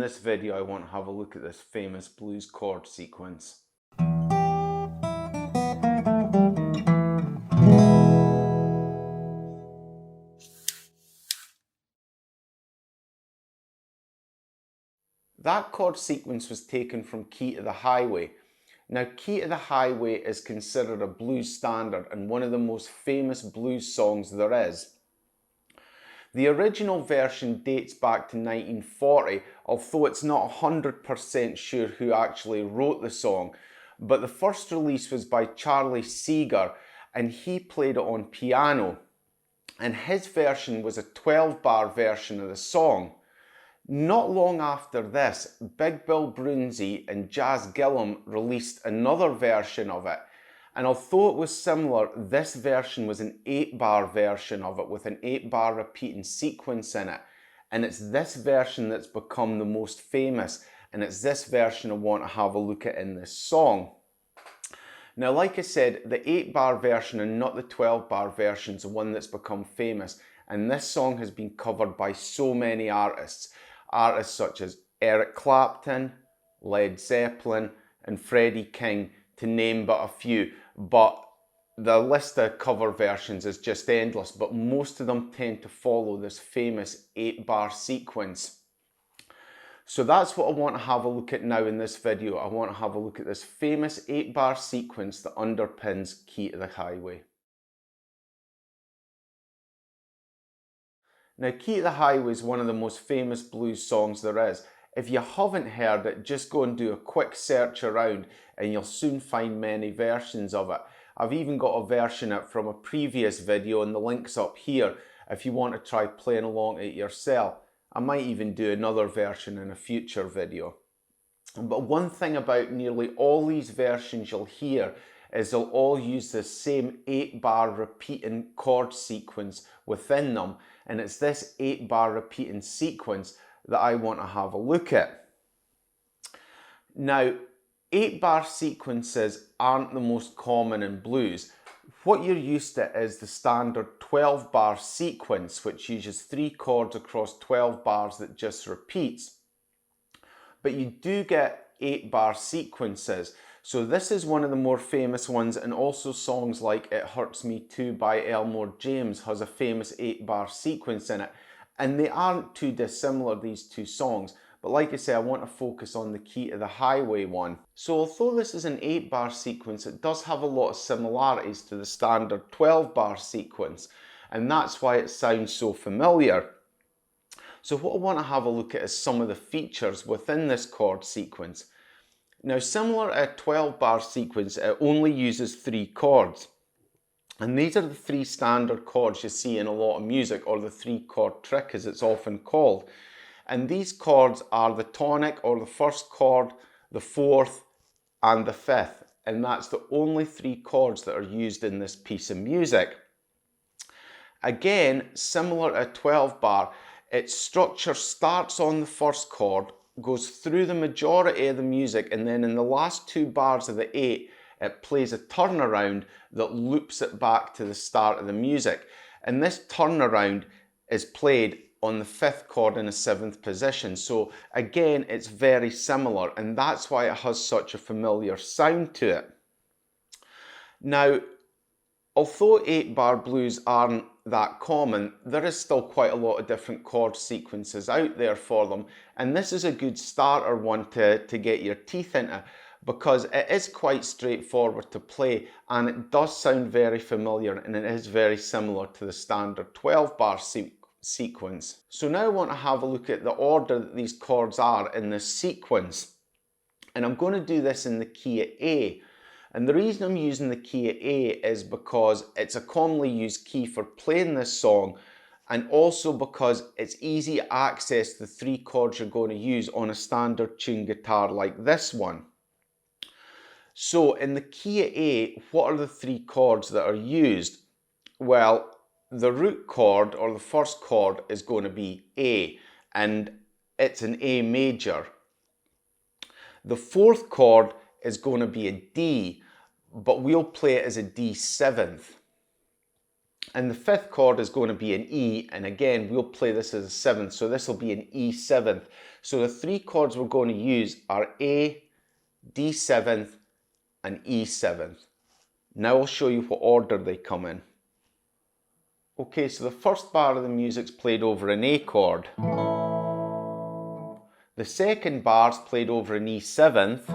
this video I want to have a look at this famous blues chord sequence. That chord sequence was taken from Key to the Highway. Now, Key to the Highway is considered a blues standard and one of the most famous blues songs there is. The original version dates back to 1940, although it's not 100% sure who actually wrote the song, but the first release was by Charlie Seeger and he played it on piano, and his version was a 12-bar version of the song. Not long after this, Big Bill Broonzy and Jazz Gillum released another version of it, and although it was similar, this version was an 8-bar version of it with an 8-bar repeating sequence in it, and it's this version that's become the most famous, and it's this version I want to have a look at in this song. Now, like I said, the 8-bar version and not the 12-bar version is the one that's become famous, and this song has been covered by so many artists such as Eric Clapton, Led Zeppelin and Freddie King, to name but a few, but the list of cover versions is just endless, but most of them tend to follow this famous 8-bar sequence. So that's what I want to have a look at now in this video. I want to have a look at this famous 8-bar sequence that underpins Key to the Highway. Now, Key to the Highway is one of the most famous blues songs there is. If you haven't heard it, just go and do a quick search around and you'll soon find many versions of it. I've even got a version of it from a previous video and the link's up here if you want to try playing along it yourself. I might even do another version in a future video. But one thing about nearly all these versions you'll hear is they'll all use the same 8-bar repeating chord sequence within them, and it's this 8-bar repeating sequence that I want to have a look at. Now, 8-bar sequences aren't the most common in blues. What you're used to is the standard 12-bar sequence, which uses 3 chords across 12 bars that just repeats. But you do get 8-bar sequences. So this is one of the more famous ones, and also songs like It Hurts Me Too by Elmore James has a famous 8-bar sequence in it. And they aren't too dissimilar, these two songs. But like I say, I want to focus on the Key to the Highway one. So although this is an 8-bar sequence, it does have a lot of similarities to the standard 12-bar sequence. And that's why it sounds so familiar. So what I want to have a look at is some of the features within this chord sequence. Now, similar to a 12-bar sequence, it only uses 3 chords. And these are the 3 standard chords you see in a lot of music, or the 3-chord trick as it's often called. And these chords are the tonic, or the first chord, the 4th and the 5th. And that's the only 3 chords that are used in this piece of music. Again, similar to a 12-bar, its structure starts on the first chord, goes through the majority of the music, and then in the last 2 bars of the 8, it plays a turnaround that loops it back to the start of the music. And this turnaround is played on the 5th chord in a 7th position. So again, it's very similar, and that's why it has such a familiar sound to it. Now, although 8-bar blues aren't that common, there is still quite a lot of different chord sequences out there for them, and this is a good starter one to get your teeth into, because it is quite straightforward to play and it does sound very familiar, and it is very similar to the standard 12-bar sequence. So now I want to have a look at the order that these chords are in this sequence, and I'm going to do this in the key of A. And the reason I'm using the key of A is because it's a commonly used key for playing this song, and also because it's easy to access the 3 chords you're going to use on a standard tuned guitar like this one. So in the key of A, what are the 3 chords that are used? Well, the root chord, or the first chord, is going to be A, and it's an A major. The 4th chord is going to be a D, but we'll play it as a D7th. And the fifth chord is going to be an E, and again we'll play this as a seventh, so this will be an E seventh. So the three chords we're going to use are A, D seventh and E seventh. Now I'll show you what order they come in. Okay, so the first bar of the music's played over an A chord. The second bar's played over an E seventh.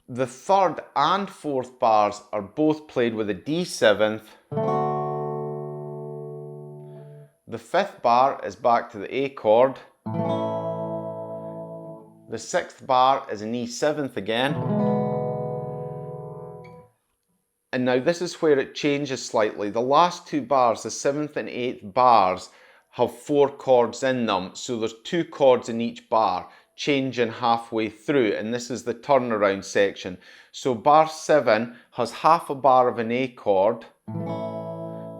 The third and fourth bars are both played with a D seventh. The fifth bar is back to the A chord. The sixth bar is an E seventh again. And now this is where it changes slightly. The last two bars, the seventh and eighth bars, have four chords in them. So there's two chords in each bar, changing halfway through. And this is the turnaround section. So bar 7 has half a bar of an A chord,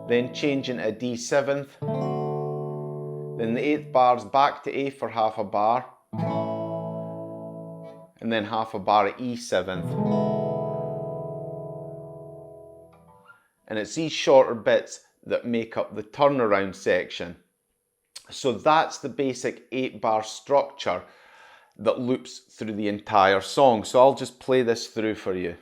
then changing to a D seventh. Then the eighth bar's back to A for half a bar, and then half a bar at E seventh. And it's these shorter bits that make up the turnaround section. So that's the basic 8-bar structure that loops through the entire song. So I'll just play this through for you.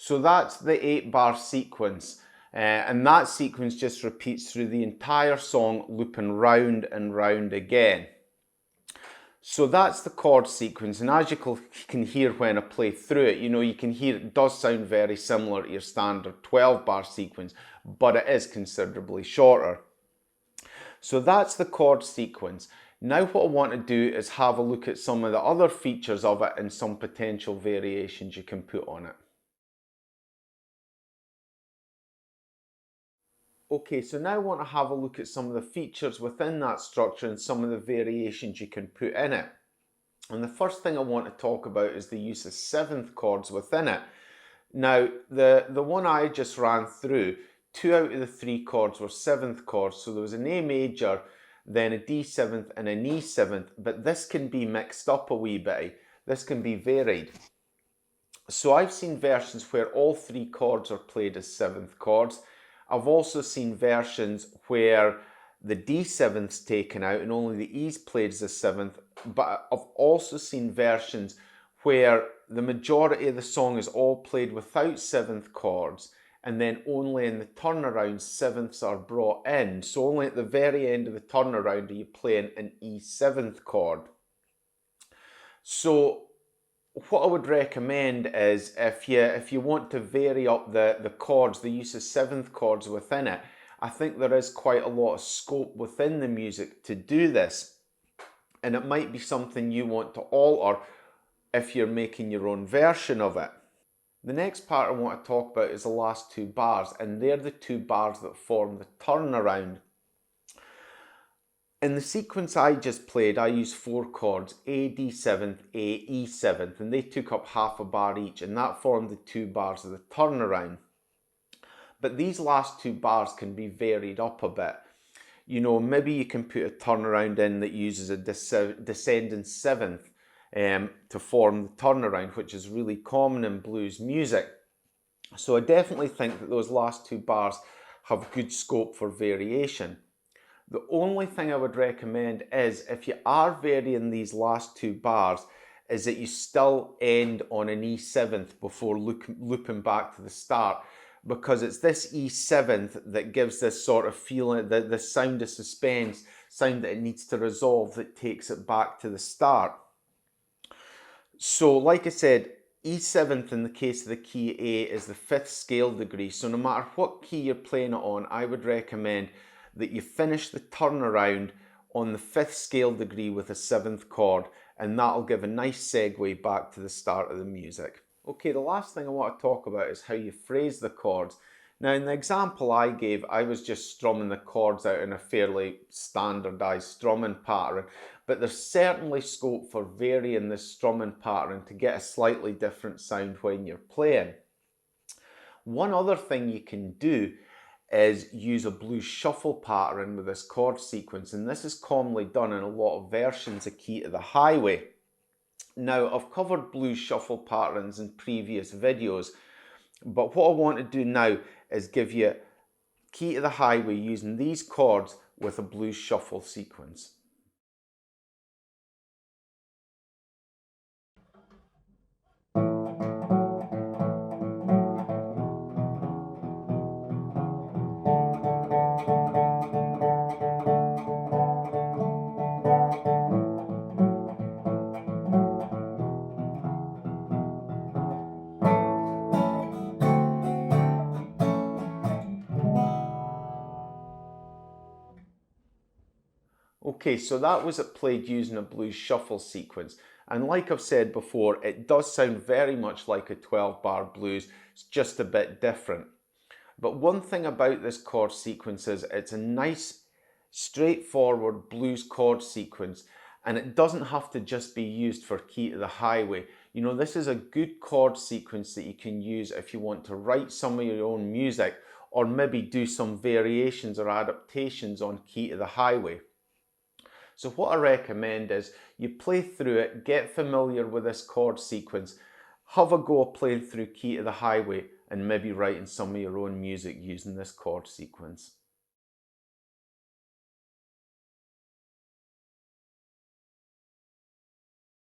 So that's the 8-bar sequence, and that sequence just repeats through the entire song, looping round and round again. So that's the chord sequence, and as you can hear when I play through it, you can hear it does sound very similar to your standard 12-bar sequence, but it is considerably shorter. So that's the chord sequence. Now what I want to do is have a look at some of the other features of it and some potential variations you can put on it. Okay, so now I want to have a look at some of the features within that structure and some of the variations you can put in it. And the first thing I want to talk about is the use of seventh chords within it. Now, the one I just ran through, 2 out of the 3 chords were seventh chords, so there was an A major, then a D seventh and an E seventh, but this can be mixed up a wee bit. This can be varied. So I've seen versions where all 3 chords are played as seventh chords. I've also seen versions where the D7th's taken out and only the E's played as a 7th, but I've also seen versions where the majority of the song is all played without 7th chords, and then only in the turnaround 7ths are brought in. So only at the very end of the turnaround are you playing an E7th chord. So what I would recommend is if you want to vary up the chords, the use of 7th chords within it, I think there is quite a lot of scope within the music to do this. And it might be something you want to alter if you're making your own version of it. The next part I want to talk about is the last 2 bars, and they're the 2 bars that form the turnaround. In the sequence I just played, I used 4 chords, A, D 7th, A, E 7th, and they took up half a bar each, and that formed the 2 bars of the turnaround. But these last 2 bars can be varied up a bit. Maybe you can put a turnaround in that uses a descending 7th to form the turnaround, which is really common in blues music. So I definitely think that those last 2 bars have good scope for variation. The only thing I would recommend is, if you are varying these last 2 bars, is that you still end on an E7th before looping back to the start, because it's this E7th that gives this sort of feeling, the sound of suspense, sound that it needs to resolve, that takes it back to the start. So like I said, E7th in the case of the key A is the 5th scale degree, so no matter what key you're playing it on, I would recommend that you finish the turnaround on the 5th scale degree with a 7th chord, and that'll give a nice segue back to the start of the music. Okay, the last thing I want to talk about is how you phrase the chords. Now in the example I gave, I was just strumming the chords out in a fairly standardized strumming pattern, but there's certainly scope for varying this strumming pattern to get a slightly different sound when you're playing. One other thing you can do is use a blues shuffle pattern with this chord sequence, and this is commonly done in a lot of versions of Key to the Highway. Now, I've covered blues shuffle patterns in previous videos, but what I want to do now is give you Key to the Highway using these chords with a blues shuffle sequence. Okay, so that was it played using a blues shuffle sequence. And like I've said before, it does sound very much like a 12-bar blues. It's just a bit different. But one thing about this chord sequence is it's a nice, straightforward blues chord sequence, and it doesn't have to just be used for Key to the Highway. You know, this is a good chord sequence that you can use if you want to write some of your own music, or maybe do some variations or adaptations on Key to the Highway. So what I recommend is you play through it, get familiar with this chord sequence, have a go playing through Key to the Highway, and maybe writing some of your own music using this chord sequence.